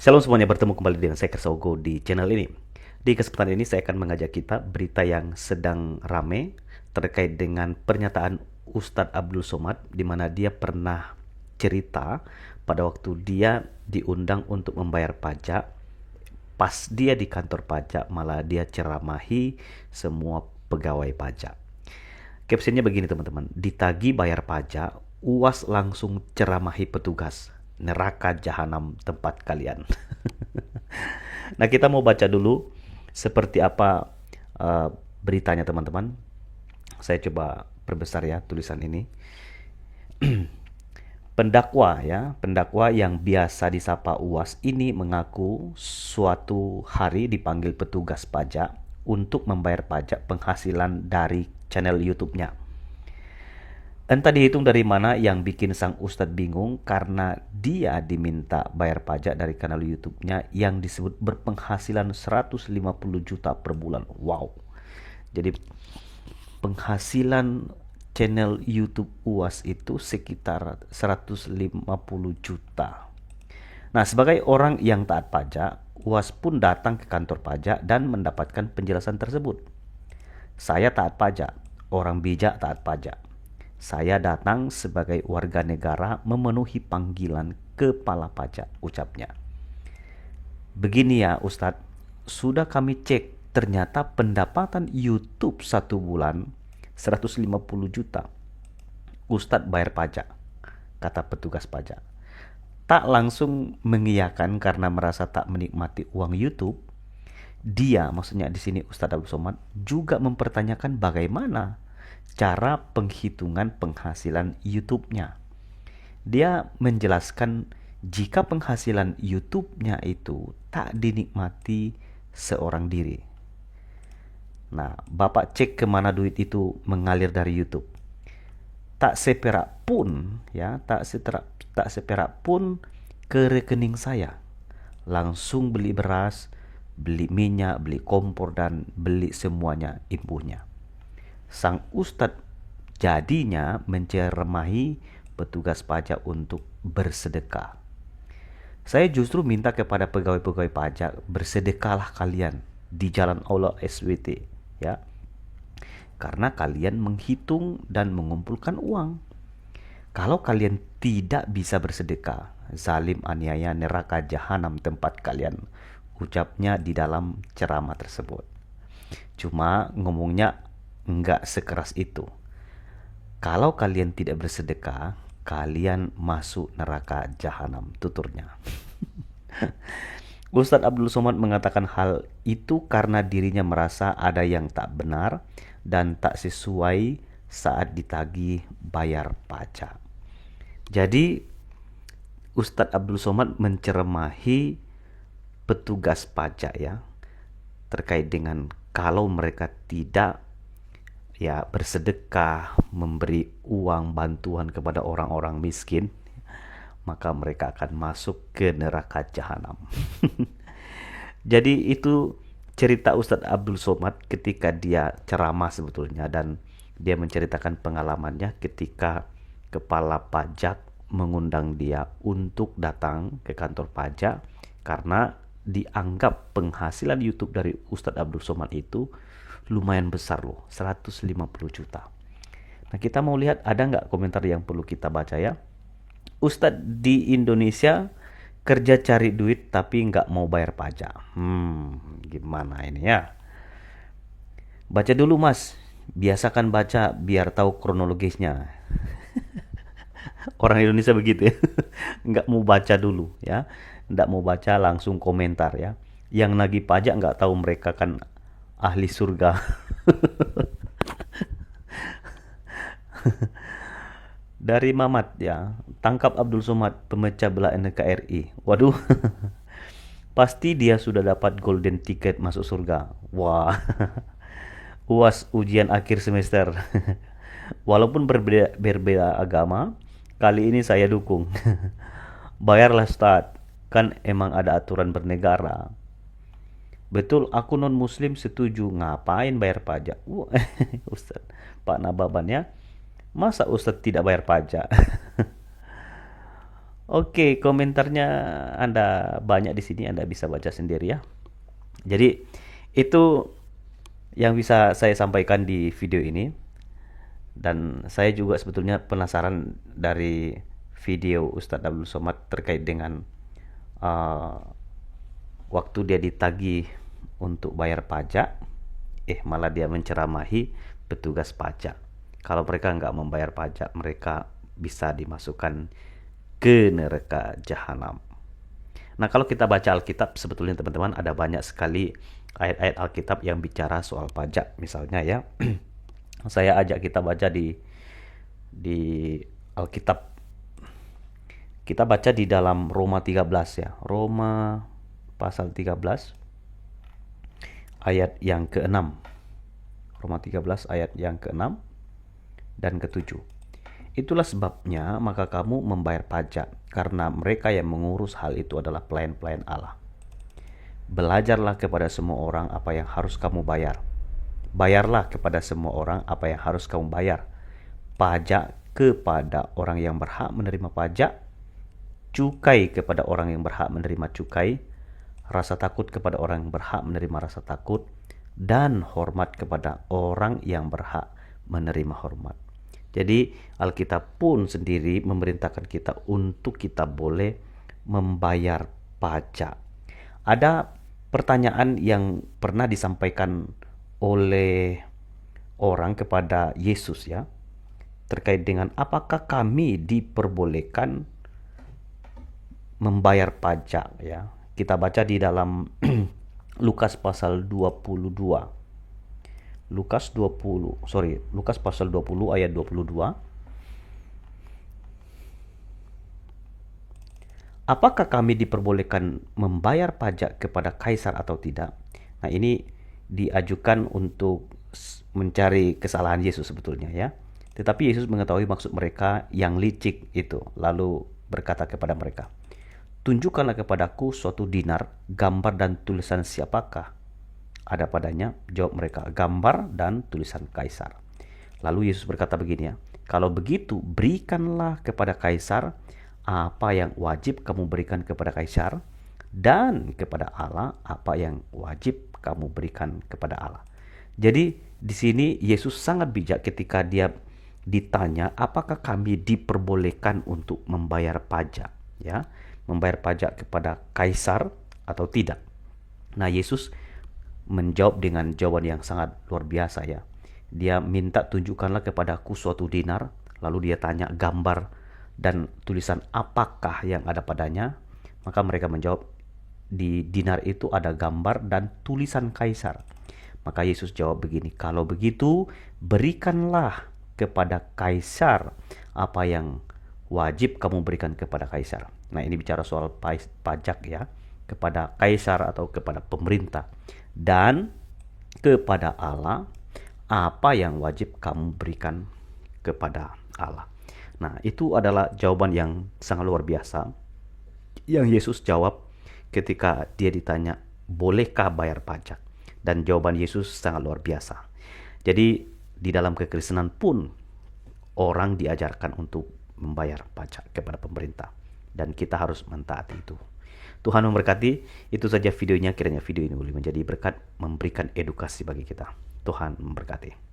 Shalom semuanya, bertemu kembali dengan saya Kersogo di channel ini. Di kesempatan ini saya akan mengajak kita berita yang sedang rame terkait dengan pernyataan Ustadz Abdul Somad, di mana dia pernah cerita pada waktu dia diundang untuk membayar pajak. Pas dia di kantor pajak malah dia ceramahi semua pegawai pajak. Captionnya begini teman-teman, ditagi bayar pajak, UAS langsung ceramahi petugas, neraka jahanam tempat kalian. Nah, kita mau baca dulu seperti apa beritanya teman-teman. Saya coba perbesar ya tulisan ini. Pendakwa yang biasa disapa UAS ini mengaku suatu hari dipanggil petugas pajak untuk membayar pajak penghasilan dari channel YouTube-nya. Entah dihitung dari mana yang bikin sang ustadz bingung karena dia diminta bayar pajak dari kanal YouTube-nya yang disebut berpenghasilan 150 juta per bulan. Wow. Jadi penghasilan channel YouTube UAS itu sekitar 150 juta. Nah, sebagai orang yang taat pajak, UAS pun datang ke kantor pajak dan mendapatkan penjelasan tersebut. Saya taat pajak, orang bijak taat pajak. Saya datang sebagai warga negara memenuhi panggilan kepala pajak, ucapnya. Begini ya Ustadz, sudah kami cek, ternyata pendapatan YouTube satu bulan 150 juta. Ustadz bayar pajak, kata petugas pajak. Tak langsung mengiyakan karena merasa tak menikmati uang YouTube. Dia, maksudnya di sini Ustadz Abdul Somad, juga mempertanyakan bagaimana cara penghitungan penghasilan YouTube-nya. Dia menjelaskan jika penghasilan YouTube-nya itu tak dinikmati seorang diri. Nah, Bapak cek kemana duit itu mengalir dari YouTube. Tak seperak pun, ya, tak seperak pun ke rekening saya. Langsung beli beras, beli minyak, beli kompor, dan beli semuanya imbuhnya. Sang ustadz jadinya menceramahi petugas pajak untuk bersedekah. Saya justru minta kepada pegawai-pegawai pajak, bersedekahlah kalian di jalan Allah SWT, ya. Karena kalian menghitung dan mengumpulkan uang. Kalau kalian tidak bisa bersedekah, zalim aniaya neraka jahanam tempat kalian, ucapnya di dalam ceramah tersebut. Cuma ngomongnya enggak sekeras itu. Kalau kalian tidak bersedekah, kalian masuk neraka jahanam, tuturnya. Ustadz Abdul Somad mengatakan hal itu karena dirinya merasa ada yang tak benar dan tak sesuai saat ditagih bayar pajak. Jadi Ustadz Abdul Somad menceramahi petugas pajak ya, terkait dengan kalau mereka tidak ya bersedekah, memberi uang bantuan kepada orang-orang miskin, maka mereka akan masuk ke neraka jahanam. Jadi itu cerita Ustadz Abdul Somad ketika dia ceramah sebetulnya, dan dia menceritakan pengalamannya ketika kepala pajak mengundang dia untuk datang ke kantor pajak karena dianggap penghasilan YouTube dari Ustadz Abdul Somad itu lumayan besar loh, 150 juta. Nah, kita mau lihat ada nggak komentar yang perlu kita baca ya. Ustadz di Indonesia kerja cari duit tapi nggak mau bayar pajak. Gimana ini ya? Baca dulu mas, biasakan baca biar tahu kronologisnya. Orang Indonesia begitu ya. Nggak mau baca dulu ya. Nggak mau baca langsung komentar ya. Yang nagih pajak nggak tahu mereka kan ahli surga. Dari Mamat ya, tangkap Abdul Somad pemecah belah NKRI. Waduh, pasti dia sudah dapat golden ticket masuk surga. Wah, UAS ujian akhir semester. Walaupun berbeda agama, kali ini saya dukung. Bayarlah Ustaz, kan emang ada aturan bernegara. Betul, aku non muslim setuju. Ngapain bayar pajak? Ustaz, Pak Nababan ya. Masa Ustaz tidak bayar pajak? Oke, komentarnya Anda banyak di sini, Anda bisa baca sendiri ya. Jadi itu yang bisa saya sampaikan di video ini. Dan saya juga sebetulnya penasaran dari video Ustadz Abdul Somad terkait dengan uh, waktu dia ditagih untuk bayar pajak, malah dia menceramahi petugas pajak. Kalau mereka nggak membayar pajak, mereka bisa dimasukkan ke neraka jahanam. Nah, kalau kita baca Alkitab, sebetulnya teman-teman ada banyak sekali ayat-ayat Alkitab yang bicara soal pajak. Misalnya ya, saya ajak kita baca di Alkitab. Kita baca di dalam Roma 13 ya. Roma pasal 13 ayat yang ke-6. Roma 13 ayat yang ke-6 dan ke-7. Itulah sebabnya maka kamu membayar pajak, karena mereka yang mengurus hal itu adalah pelayan-pelayan Allah. Belajarlah kepada semua orang apa yang harus kamu bayar. Bayarlah kepada semua orang apa yang harus kamu bayar. Pajak kepada orang yang berhak menerima pajak, cukai kepada orang yang berhak menerima cukai, rasa takut kepada orang yang berhak menerima rasa takut, dan hormat kepada orang yang berhak menerima hormat. Jadi Alkitab pun sendiri memerintahkan kita untuk kita boleh membayar pajak. Ada pertanyaan yang pernah disampaikan oleh orang kepada Yesus ya, terkait dengan apakah kami diperbolehkan membayar pajak ya. Kita baca di dalam Lukas pasal 22. Lukas pasal 20 ayat 22. Apakah kami diperbolehkan membayar pajak kepada kaisar atau tidak? Nah, ini diajukan untuk mencari kesalahan Yesus sebetulnya ya. Tetapi Yesus mengetahui maksud mereka yang licik itu, lalu berkata kepada mereka, "Tunjukkanlah kepadaku suatu dinar, gambar dan tulisan siapakah ada padanya?" Jawab mereka, "Gambar dan tulisan kaisar." Lalu Yesus berkata begini ya, "Kalau begitu berikanlah kepada kaisar apa yang wajib kamu berikan kepada kaisar, dan kepada Allah apa yang wajib kamu berikan kepada Allah." Jadi di sini Yesus sangat bijak ketika dia ditanya apakah kami diperbolehkan untuk membayar pajak ya, membayar pajak kepada kaisar atau tidak. Nah, Yesus menjawab dengan jawaban yang sangat luar biasa ya. Dia minta, "Tunjukkanlah kepadaku suatu dinar." Lalu dia tanya gambar dan tulisan apakah yang ada padanya. Maka mereka menjawab, di dinar itu ada gambar dan tulisan kaisar. Maka Yesus jawab begini, "Kalau begitu berikanlah kepada kaisar apa yang wajib kamu berikan kepada kaisar." Nah, ini bicara soal pajak ya, kepada kaisar atau kepada pemerintah. Dan kepada Allah apa yang wajib kamu berikan kepada Allah. Nah, itu adalah jawaban yang sangat luar biasa yang Yesus jawab ketika dia ditanya, "Bolehkah bayar pajak?" Dan jawaban Yesus sangat luar biasa. Jadi di dalam kekristenan pun orang diajarkan untuk membayar pajak kepada pemerintah, dan kita harus mentaati itu. Tuhan memberkati. Itu saja videonya. Kiranya video ini boleh menjadi berkat, memberikan edukasi bagi kita. Tuhan memberkati.